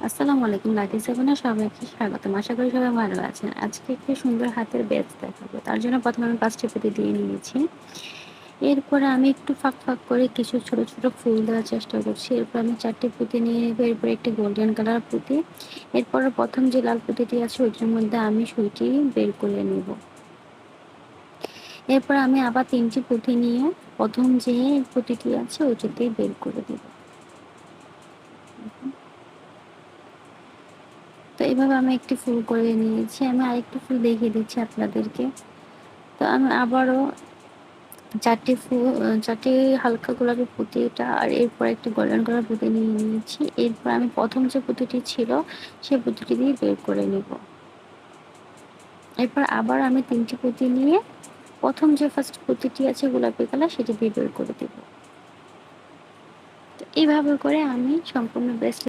আসসালামু আলাইকুম। লাকি সেভেনে সবাইকে স্বাগতম। আশা করি সবাই ভালো আছেন। আজকে একটি সুন্দর হাতের ব্যাচ দেখাবো। তার জন্য প্রথমে আমি ৫ টি পুঁতি দিয়ে নিয়েছি। এরপরে আমি একটু ফাঁক করে কিছু ছোট, ছোট ফুল দেওয়ার চেষ্টা করছি। এরপর আমি ৪ টি পুঁতি নিয়ে নেবো। এরপর একটি গোল্ডেন কালার পুঁতি। এরপরে ১ম যে লাল পুঁতিটি আছে ওইটার মধ্যে আমি সুইটি বের করে নেব। এরপর আমি আবার ৩ টি পুঁতি নিয়ে ১ম যে পুঁতিটি আছে ওইটাতেই বের করে দেব। তো এভাবে আমি একটি ফুল করে নিয়েছি। আমি আরেকটি ফুল দেখিয়ে দিচ্ছি আপনাদেরকে। তো আমি আবারও ৪টি হালকা গোলাপি পুঁতিটা আর এরপর একটি গোল্ডেন কালার পুঁতি নিয়ে নিয়েছি। এরপর আমি ১ম যে পুঁতিটি ছিল সেই পুঁতিটি দিয়ে বের করে নেব। এরপর আবার আমি ৩ টি পুঁতি নিয়ে ১ম যে ফার্স্ট পুঁতিটি আছে গোলাপি কালার সেটি দিয়ে বের করে দেব। তো এইভাবে করে আমি সম্পূর্ণ ব্রেসলেট